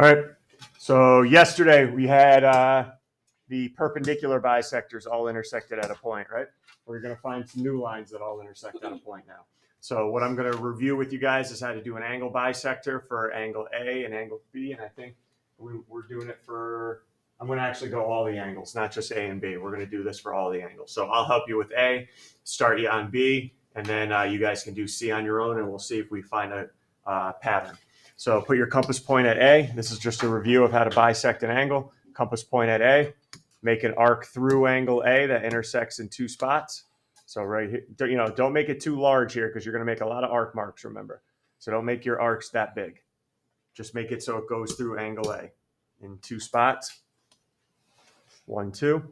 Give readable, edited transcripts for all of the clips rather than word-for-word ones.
All right. So yesterday we had the perpendicular bisectors all intersected at a point, right? We're going to find some new lines that all intersect at a point now. So what I'm going to review with you guys is how to do an angle bisector for angle A and angle B. And I think we're doing it for, I'm going to actually go all the angles, not just A and B. We're going to do this for all the angles. So I'll help you with A, start you on B, and then you guys can do C on your own, and we'll see if we find a pattern. So put your compass point at A. This is just a review of how to bisect an angle. Compass point at A. Make an arc through angle A that intersects in two spots. So right here, don't make it too large here because you're going to make a lot of arc marks, remember. So don't make your arcs that big. Just make it so it goes through angle A in two spots. 1, 2.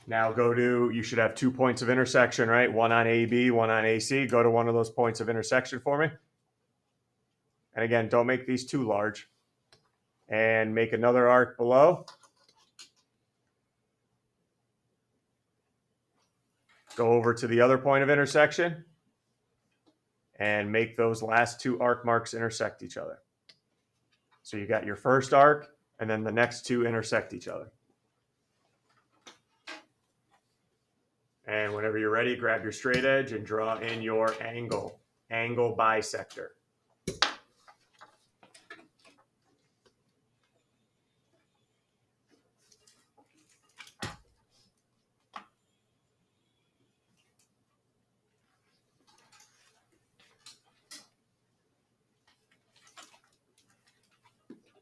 Now you should have 2 points of intersection, right? One on AB, one on AC. Go to one of those points of intersection for me. And again, don't make these too large. And make another arc below. Go over to the other point of intersection and make those last two arc marks intersect each other. So you got your first arc, and then the next two intersect each other. And whenever you're ready, grab your straight edge and draw in your angle bisector.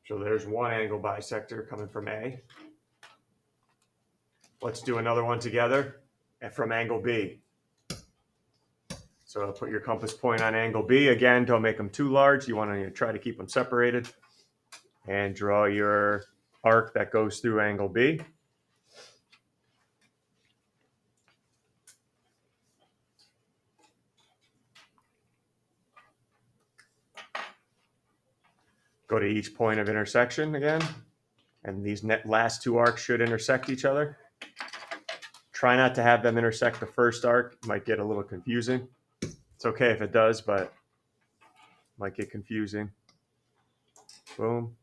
So there's one angle bisector coming from A. Let's do another one together from angle B. So put your compass point on angle B. Again, don't make them too large. You want to try to keep them separated. And draw your arc that goes through angle B. Go to each point of intersection again. And these last two arcs should intersect each other. Try not to have them intersect the first arc. It might get a little confusing. It's okay if it does, but it might get confusing. Boom.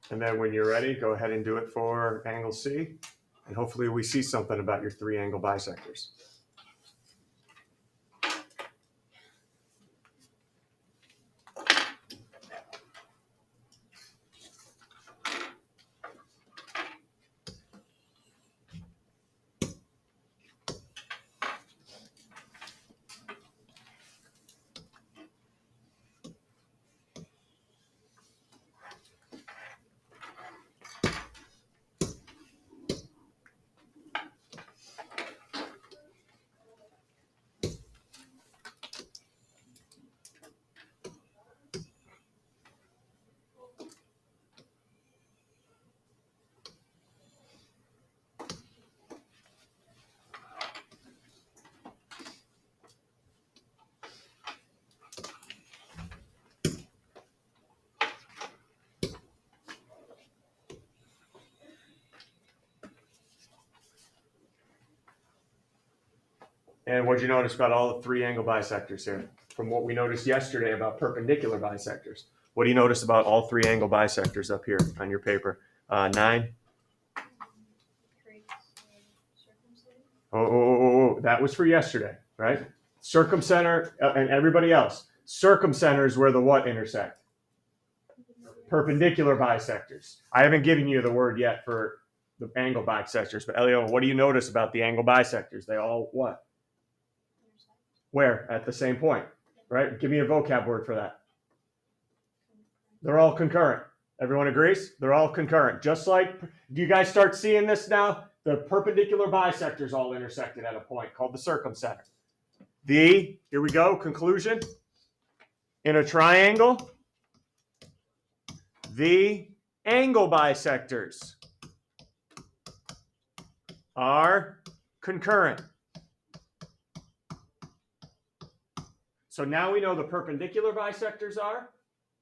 And then when you're ready, go ahead and do it for angle C. And hopefully we see something about your three angle bisectors. And what did you notice about all the three angle bisectors here? From what we noticed yesterday about perpendicular bisectors. What do you notice about all three angle bisectors up here on your paper? 9? Oh, that was for yesterday, right? Circumcenter and everybody else. Circumcenter is where the what intersect? Perpendicular bisectors. I haven't given you the word yet for the angle bisectors, but Elio, what do you notice about the angle bisectors? They all what? Where? At the same point, right? Give me a vocab word for that. They're all concurrent. Everyone agrees? They're all concurrent. Just like, do you guys start seeing this now? The perpendicular bisectors all intersected at a point called the circumcenter. Here we go, conclusion. In a triangle, the angle bisectors are concurrent. So now we know the perpendicular bisectors are.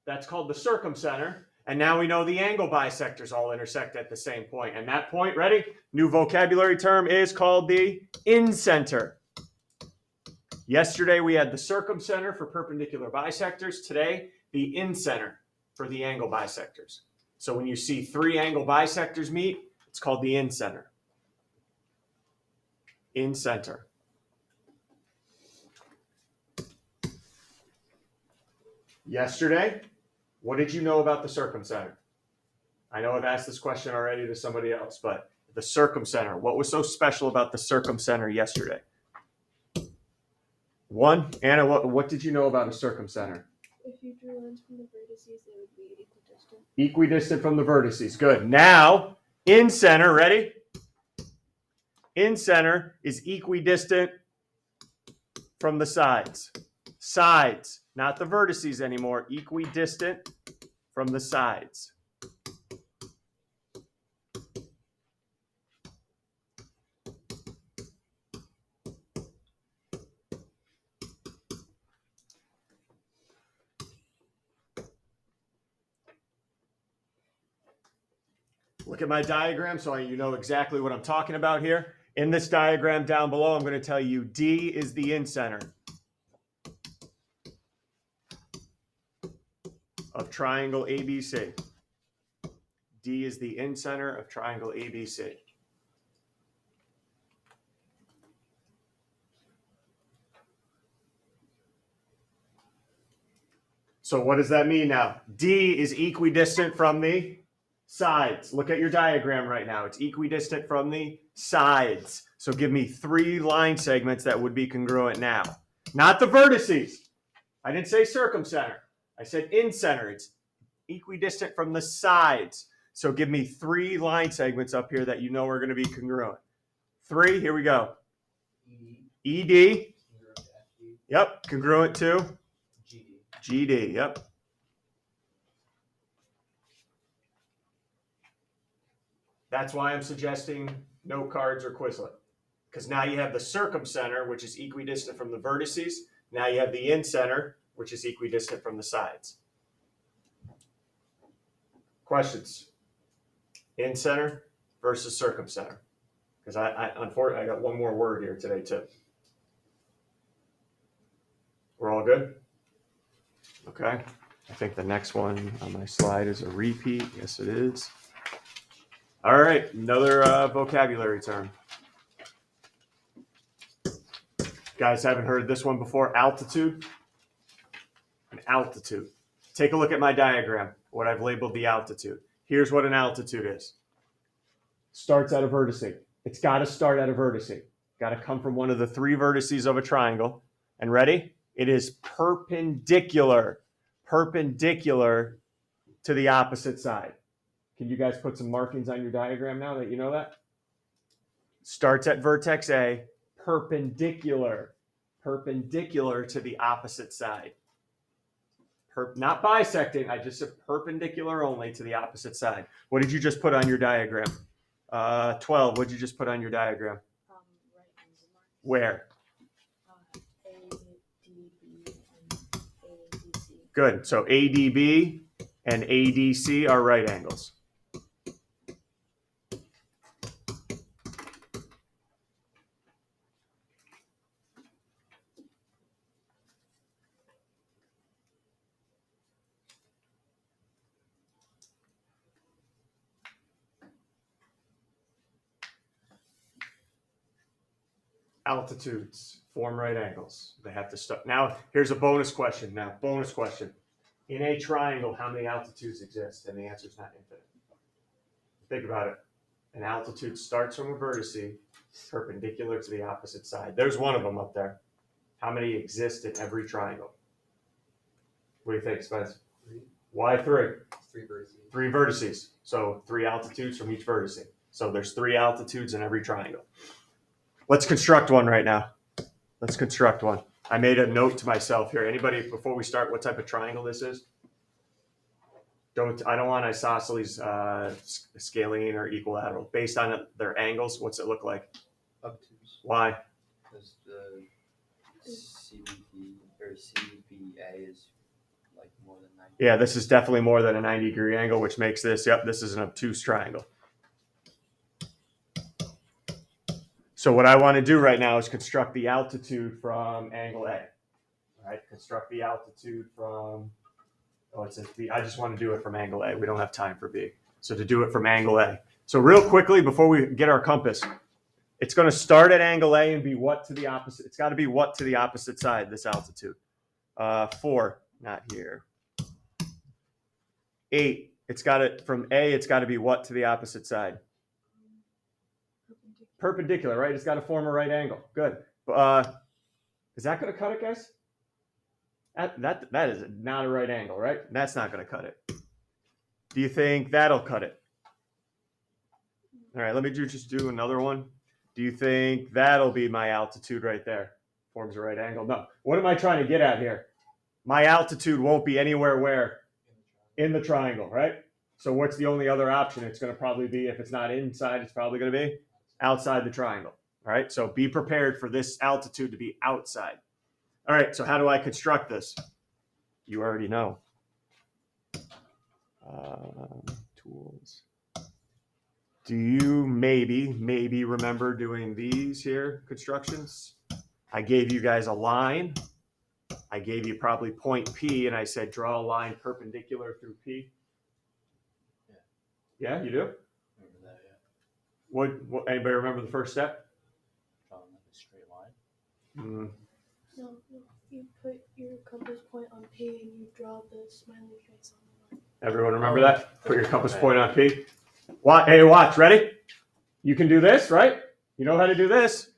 That's called the circumcenter. And now we know the angle bisectors all intersect at the same point. And that point, ready? New vocabulary term is called the incenter. Yesterday we had the circumcenter for perpendicular bisectors. Today, the incenter for the angle bisectors. So when you see three angle bisectors meet, it's called the incenter. Incenter. Yesterday, what did you know about the circumcenter? I know I've asked this question already to somebody else, but the circumcenter, what was so special about the circumcenter yesterday? One, Anna, what did you know about a circumcenter? If you drew lines from the vertices, they would be equidistant. Equidistant from the vertices. Good. Now, incenter, ready? Incenter is equidistant from the sides. Sides, not the vertices anymore. Equidistant from the sides. Look at my diagram so you know exactly what I'm talking about here. In this diagram down below, I'm going to tell you D is the incenter of triangle ABC. D is the incenter of triangle ABC. So what does that mean now? D is equidistant from the sides. Look at your diagram right now. It's equidistant from the sides. So give me three line segments that would be congruent now. Not the vertices. I didn't say circumcenter. I said incenter. It's equidistant from the sides. So give me three line segments up here that you know are going to be congruent. Three, here we go. ED. Yep, congruent to GD, yep. That's why I'm suggesting note cards or Quizlet. Because now you have the circumcenter, which is equidistant from the vertices. Now you have the incenter, which is equidistant from the sides. Questions? Incenter versus circumcenter. Because unfortunately, I got one more word here today too. We're all good? Okay. I think the next one on my slide is a repeat. Yes, it is. All right, another vocabulary term. Guys haven't heard this one before, altitude. An altitude. Take a look at my diagram, what I've labeled the altitude. Here's what an altitude is. Starts at a vertice. It's got to start at a vertice. Got to come from one of the three vertices of a triangle. And ready? It is perpendicular to the opposite side. Can you guys put some markings on your diagram now that you know that? Starts at vertex A, perpendicular to the opposite side. Not bisecting, I just said perpendicular only to the opposite side. What did you just put on your diagram? 12, what did you just put on your diagram? Right angle marks. Where? ADB and ADC. Good, so ADB and ADC are right angles. Altitudes form right angles. They have to start. Now, here's a bonus question. In a triangle, how many altitudes exist? And the answer is not infinite. Think about it. An altitude starts from a vertice perpendicular to the opposite side. There's one of them up there. How many exist in every triangle? What do you think, Spence? 3. Why 3? 3 vertices. 3 vertices. So 3 altitudes from each vertice. So there's 3 altitudes in every triangle. Let's construct one right now. Let's construct one. I made a note to myself here. Anybody, before we start, what type of triangle this is? I don't want isosceles, scalene, or equilateral. Based on their angles, what's it look like? Obtuse. Why? Because the CBP or CBA is like more than 90. Yeah, this is definitely more than a 90-degree angle, which makes this, yep, this is an obtuse triangle. So what I want to do right now is construct the altitude from angle A. All right, construct the altitude from, oh, it says B. I just want to do it from angle A. We don't have time for B. So to do it from angle A. So real quickly, before we get our compass, it's going to start at angle A and be what to the opposite? It's got to be what to the opposite side, this altitude? 4, not here. 8, it's got it from A, it's got to be what to the opposite side? Perpendicular, right? It's got to form a right angle. Good. Is that going to cut it, guys? That is not a right angle, right? That's not going to cut it. Do you think that'll cut it? All right, let me just do another one. Do you think that'll be my altitude right there? Forms a right angle? No. What am I trying to get at here? My altitude won't be anywhere where? In the triangle, right? So what's the only other option? It's going to probably be, if it's not inside, it's probably going to be outside the triangle. All right, so be prepared for this altitude to be outside. All right, so how do I construct this? You already know. Tools. Do you maybe remember doing these here constructions? I gave you guys a line. I gave you probably point P, and I said draw a line perpendicular through P. Yeah, you do? Remember that, yeah. What anybody remember the first step? Drawing like a straight line. No, you put your compass point on P and you draw the smiley face on the line. Everyone remember that? Put your compass point on P. Hey, watch. Ready? You can do this, right? You know how to do this.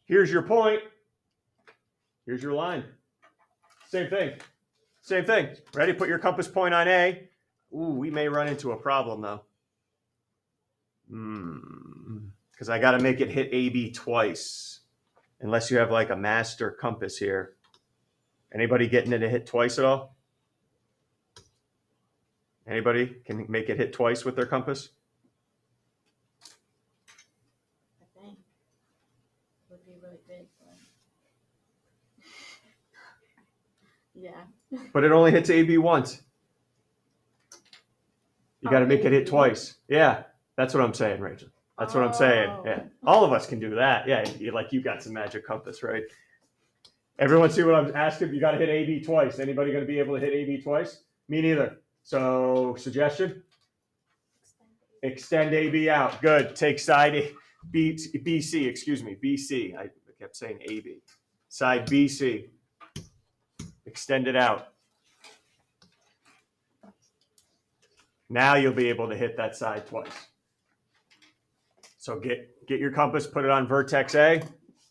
Here's your point. Here's your line. Same thing. Same thing. Ready? Put your compass point on A. Ooh, we may run into a problem though. Because I got to make it hit AB twice. Unless you have like a master compass here. Anybody getting it to hit twice at all? Anybody can make it hit twice with their compass? I think it would be really big, but yeah. But it only hits AB once. You got to make it hit twice. Yeah, that's what I'm saying, Rachel. That's what I'm saying. Yeah, all of us can do that. Yeah, like you got some magic compass, right? Everyone see what I'm asking? You got to hit AB twice. Anybody going to be able to hit AB twice? Me neither. So suggestion? Extend AB out. Good. Take side BC. Excuse me, BC. I kept saying AB. Side BC. Extend it out. Now you'll be able to hit that side twice. So get your compass, put it on vertex A,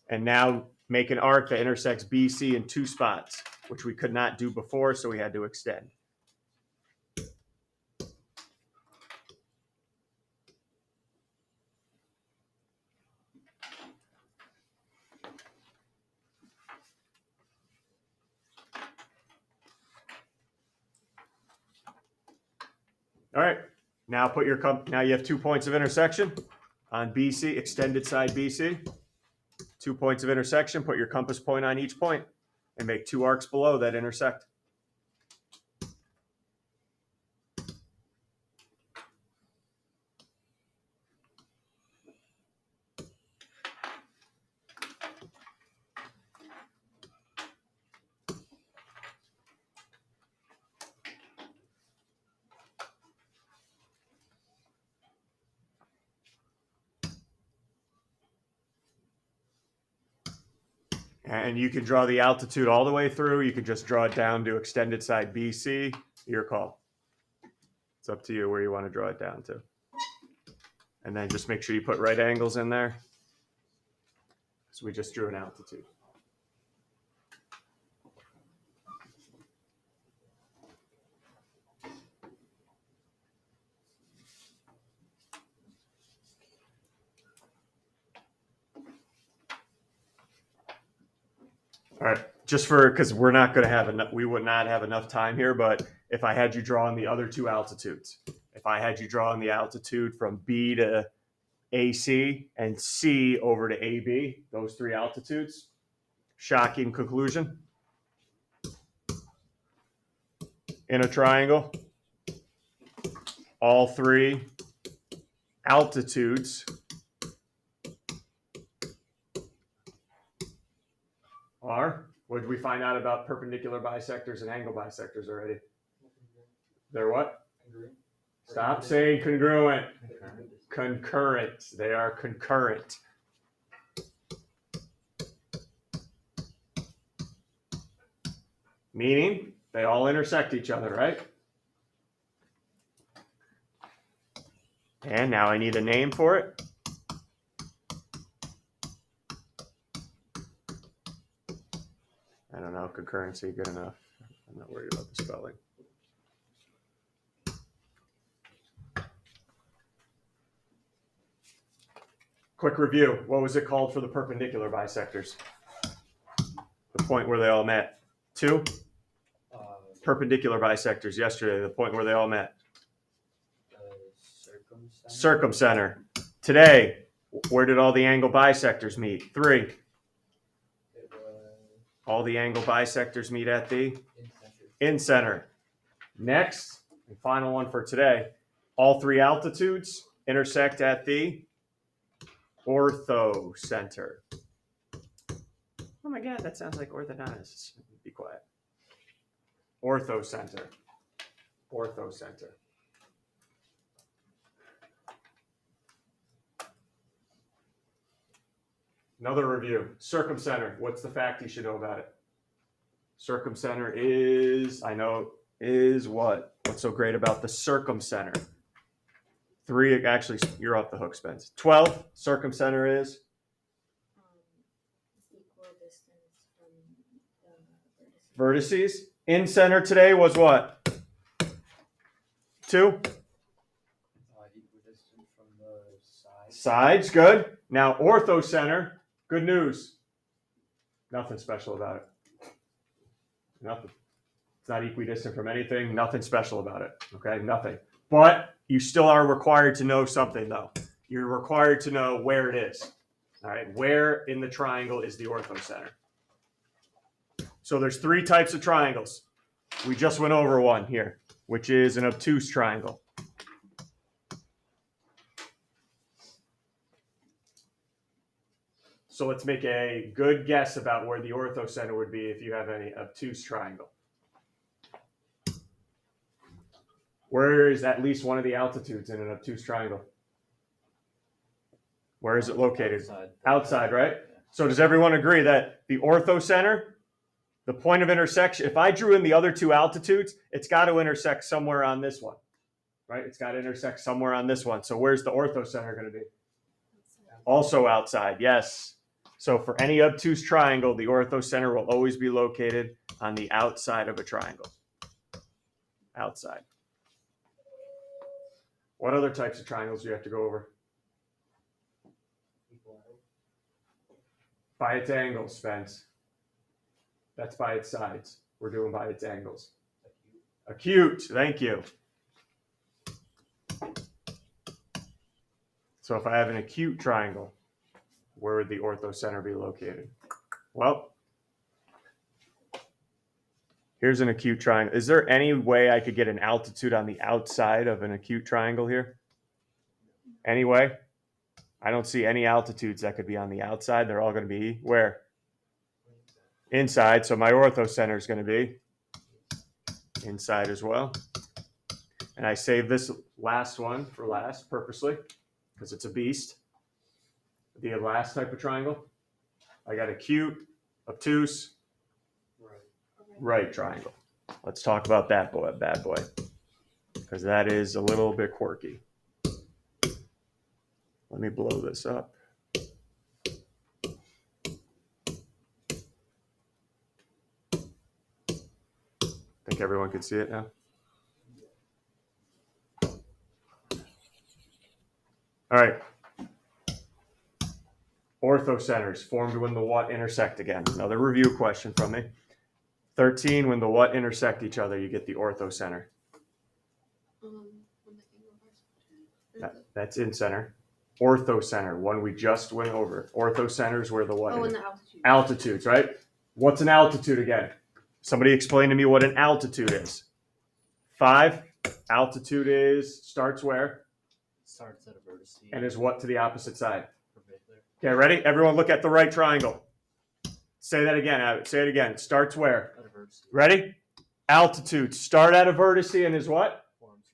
and now make an arc that intersects BC in 2 spots, which we could not do before, so we had to extend. All right, now put your now you have 2 points of intersection on BC, extended side BC. 2 points of intersection, put your compass point on each point and make 2 arcs below that intersect. And you can draw the altitude all the way through. You can just draw it down to extended side BC. Your call. It's up to you where you want to draw it down to. And then just make sure you put right angles in there. So we just drew an altitude. All right, just because we're not going to have enough, we would not have enough time here, but if I had you draw on the other two altitudes, if I had you draw on the altitude from B to AC and C over to AB, those three altitudes, shocking conclusion. In a triangle, all three altitudes are, what did we find out about perpendicular bisectors and angle bisectors already? They're what? Stop saying congruent. Concurrent. They are concurrent. Meaning they all intersect each other, right? And now I need a name for it. I don't know, concurrency, good enough. I'm not worried about the spelling. Quick review. What was it called for the perpendicular bisectors? The point where they all met. 2? Perpendicular bisectors yesterday, the point where they all met. Circumcenter. Today, where did all the angle bisectors meet? 3. All the angle bisectors meet at the incenter. Next, and final one for today, all three altitudes intersect at the orthocenter. Oh my God, that sounds like orthodontist. Be quiet. Orthocenter. Orthocenter. Another review. Circumcenter. What's the fact you should know about it? Circumcenter is, I know, is what? What's so great about the circumcenter? 3, actually, you're off the hook, Spence. 12, circumcenter is? Equal distance from the vertices. Vertices. In center today was what? 2? Equal distance from the Sides, good. Now, orthocenter, good news. Nothing special about it. Nothing. It's not equidistant from anything. Nothing special about it. Okay, nothing. But you still are required to know something, though. You're required to know where it is. All right, where in the triangle is the orthocenter? So there's 3 types of triangles. We just went over one here, which is an obtuse triangle. So let's make a good guess about where the orthocenter would be if you have any obtuse triangle. Where is at least one of the altitudes in an obtuse triangle? Where is it located? Outside, right? So does everyone agree that the orthocenter, the point of intersection, if I drew in the other 2 altitudes, it's got to intersect somewhere on this one, right? It's got to intersect somewhere on this one. So where's the orthocenter going to be? Also outside, yes. So for any obtuse triangle, the orthocenter will always be located on the outside of a triangle. Outside. What other types of triangles do you have to go over? By its angles, Spence. That's by its sides. We're doing by its angles. Acute, thank you. So if I have an acute triangle, where would the orthocenter be located? Well, here's an acute triangle. Is there any way I could get an altitude on the outside of an acute triangle here? Any way? I don't see any altitudes that could be on the outside. They're all going to be where? Inside. So my orthocenter is going to be inside as well. And I saved this last one for last purposely because it's a beast. The last type of triangle. I got acute, obtuse, right triangle. Let's talk about that boy, bad boy, because that is a little bit quirky. Let me blow this up. Think everyone can see it now? All right. Orthocenters formed when the what intersect again. Another review question from me. 13, when the what intersect each other, you get the orthocenter. When the angle bisector. That's in center. Orthocenter, one we just went over. Orthocenters where the what? Oh, and the altitude. Altitudes, right? What's an altitude again? Somebody explain to me what an altitude is. 5, altitude starts where? Starts at a vertex. And is what to the opposite side? Perpendicular. Okay, ready? Everyone look at the right triangle. Say that again. Say it again. Starts where? At a vertex. Ready? Altitude. Start at a vertex and is what? Forms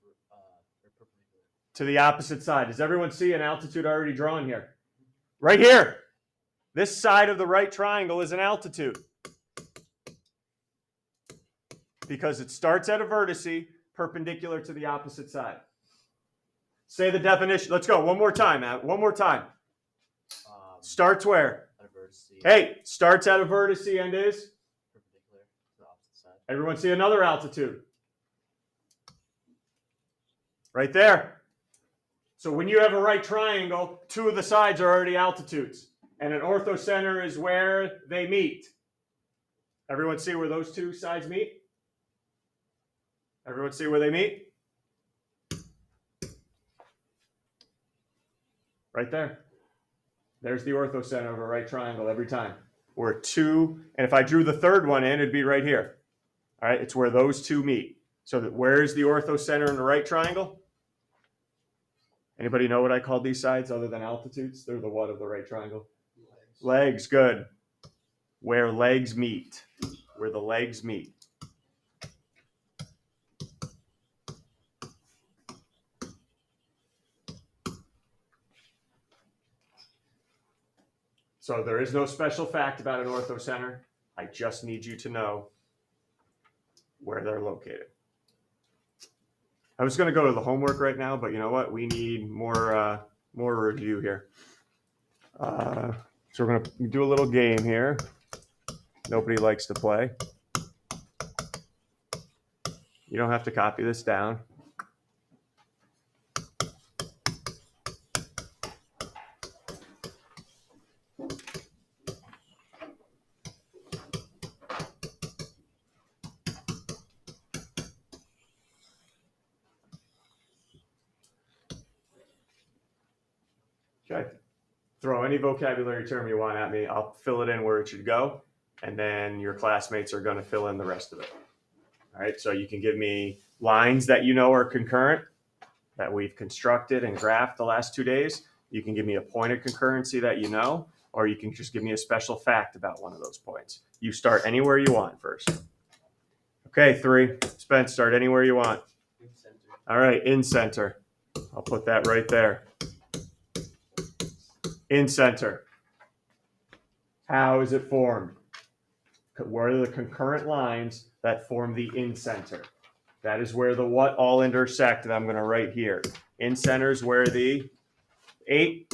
perpendicular. To the opposite side. Does everyone see an altitude already drawn here? Right here. This side of the right triangle is an altitude. Because it starts at a vertex perpendicular to the opposite side. Say the definition. Let's go. One more time, Matt. One more time. Starts where? At a vertex. Hey, starts at a vertex and is? Perpendicular to the opposite side. Everyone see another altitude? Right there. So when you have a right triangle, 2 of the sides are already altitudes. And an orthocenter is where they meet. Everyone see where those 2 sides meet? Everyone see where they meet? Right there. There's the orthocenter of a right triangle every time. Where 2, and if I drew the third one in, it'd be right here. All right, it's where those 2 meet. So that where's the orthocenter in the right triangle? Anybody know what I called these sides other than altitudes? They're the what of the right triangle? Legs, good. Where legs meet. Where the legs meet. So there is no special fact about an orthocenter. I just need you to know where they're located. I was going to go to the homework right now, but you know what? We need more review here. So we're going to do a little game here. Nobody likes to play. You don't have to copy this down. Okay. Throw any vocabulary term you want at me. I'll fill it in where it should go. And then your classmates are going to fill in the rest of it. All right. So you can give me lines that you know are concurrent that we've constructed and graphed the last 2 days. You can give me a point of concurrency that you know, or you can just give me a special fact about one of those points. You start anywhere you want first. Okay, 3. Spence, start anywhere you want. In center. All right, in center. I'll put that right there. In center. How is it formed? What are the concurrent lines that form the in center? That is where the what all intersect that I'm going to write here. In center is where the 8.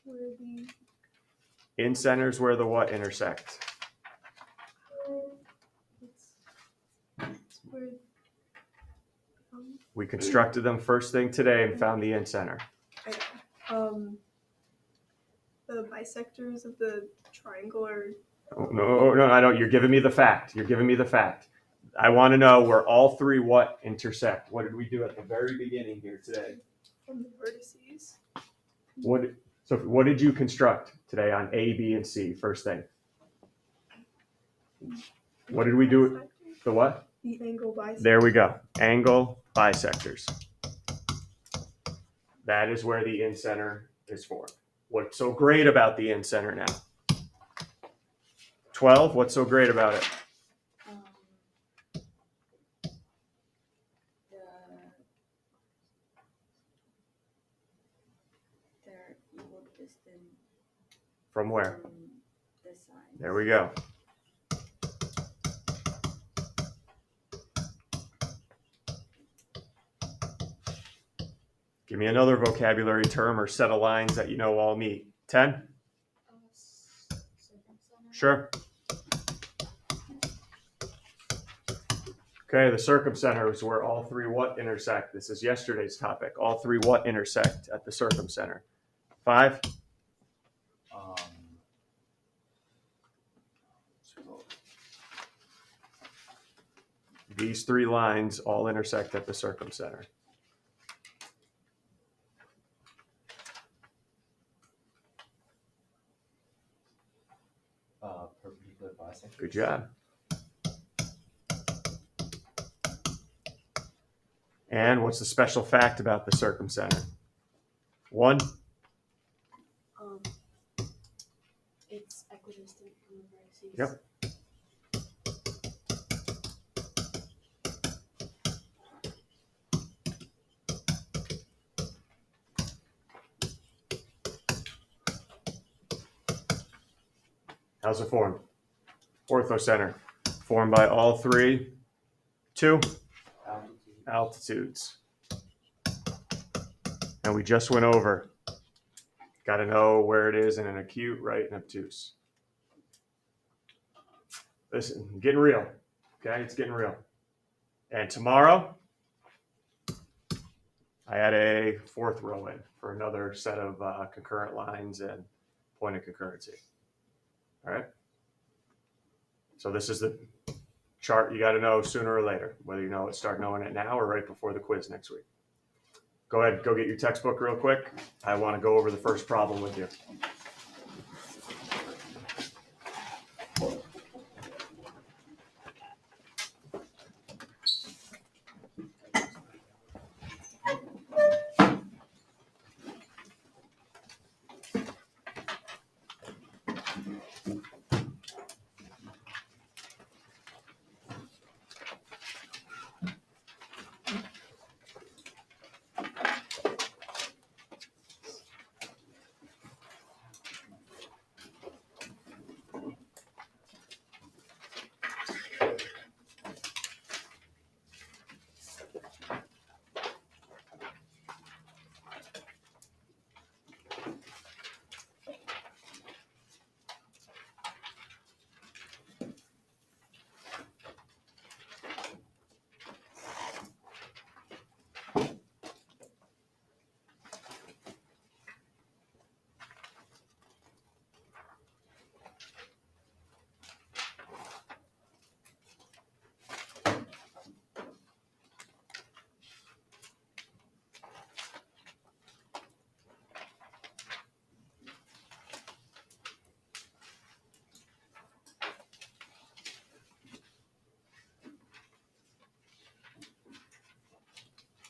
Where the In center is where the what intersect. it's where We constructed them first thing today and found the in center. The bisectors of the triangle are. Oh, no, I don't. You're giving me the fact. You're giving me the fact. I want to know where all 3 what intersect. What did we do at the very beginning here today? From the vertices. So what did you construct today on A, B, and C? First thing. What did we do? The what? The angle bisectors. There we go. Angle bisectors. That is where the in center is formed. What's so great about the in center now? 12. What's so great about it? They're equal distance From where? from this side. There we go. Give me another vocabulary term or set of lines that you know all meet. 10? Sure. Okay, the circumcenter is where all 3 what intersect. This is yesterday's topic. All 3 what intersect at the circumcenter. 5? These three lines all intersect at the circumcenter. Perpendicular bisectors. Good job. And what's the special fact about the circumcenter? One, Um, it's equidistant from the vertices. Yep. how's it formed? Orthocenter, formed by all three, two altitudes. And we just went over, got to know where it is in an acute, right, and obtuse. Listen, getting real, okay? It's getting real. And tomorrow, I had a fourth row in for another set of concurrent lines and point of concurrency. All right? So this is the chart you got to know sooner or later, whether you know it, start knowing it now or right before the quiz next week. Go ahead, go get your textbook real quick. I want to go over the first problem with you.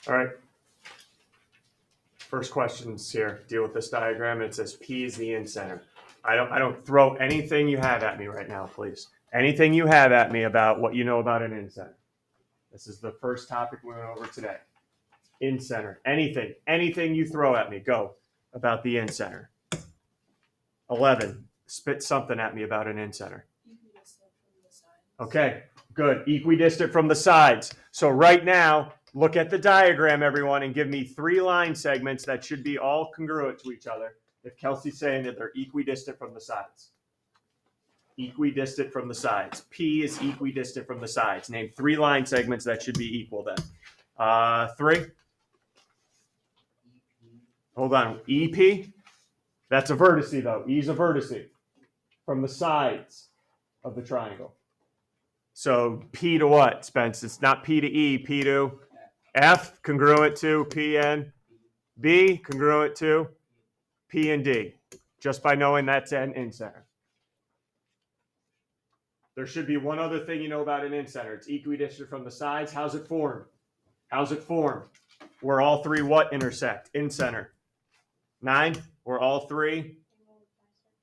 All right. First questions here. Deal with this diagram. It says P is the in-center. I don't throw anything you have at me right now, please. Anything you have at me about what you know about an in-center. This is the first topic we went over today. In-center. Anything you throw at me, go about the in-center. 11. Spit something at me about an in-center. Okay, good. Equidistant from the sides. So right now, look at the diagram, everyone, and give me three line segments that should be all congruent to each other if Kelsey's saying that they're equidistant from the sides. Equidistant from the sides. P is equidistant from the sides. Name three line segments that should be equal then. Three? Hold on. EP? That's a vertice, though. E is a vertice from the sides of the triangle. So P to what, Spence? It's not P to E. P to F, congruent to P and B, congruent to P and D. Just by knowing that's an in-center. There should be one other thing you know about an in-center. It's equidistant from the sides. How's it formed? How's it formed? Where all three what intersect? In-center. 9, where all three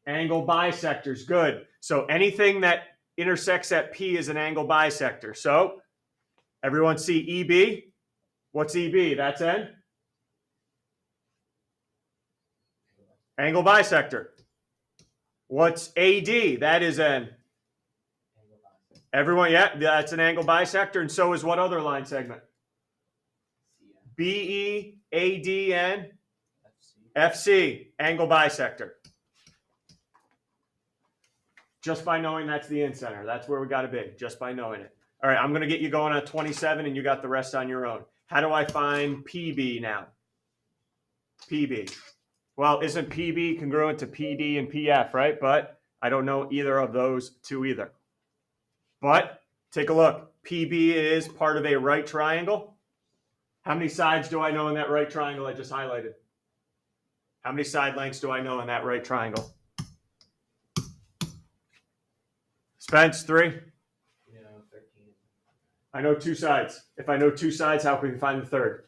angle bisectors. Good. So anything that intersects at P is an angle bisector. So everyone see EB? What's EB? That's an angle bisector. What's AD? That is an everyone, yeah, that's an angle bisector, and so is what other line segment? BE, AD, and FC, angle bisector. Just by knowing that's the in-center. That's where we got to be, just by knowing it. All right, I'm going to get you going on 27, and you got the rest on your own. How do I find PB now? PB. Well, isn't PB congruent to PD and PF, right? But I don't know either of those two either. But take a look. PB is part of a right triangle. How many sides do I know in that right triangle I just highlighted? How many side lengths do I know in that right triangle? Spence, 3. You know, 13 I know 2 sides. If I know 2 sides, how can we find the third?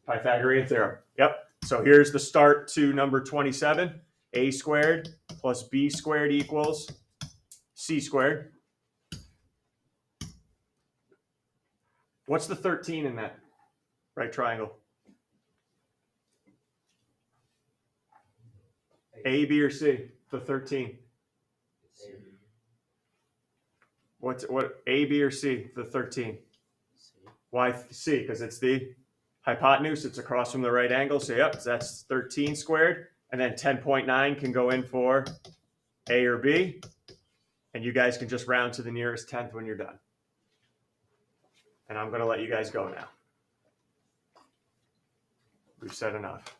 Pythagorean theorem. Yep. So here's the start to number 27. A squared plus B squared equals C squared. What's the 13 in that right triangle? A, B, or C? The 13. C. What A, B, or C? The 13. C. Why C? Because it's the hypotenuse. It's across from the right angle. So yep, that's 13 squared. And then 10.9 can go in for A or B. And you guys can just round to the nearest tenth when you're done. And I'm going to let you guys go now. We've said enough.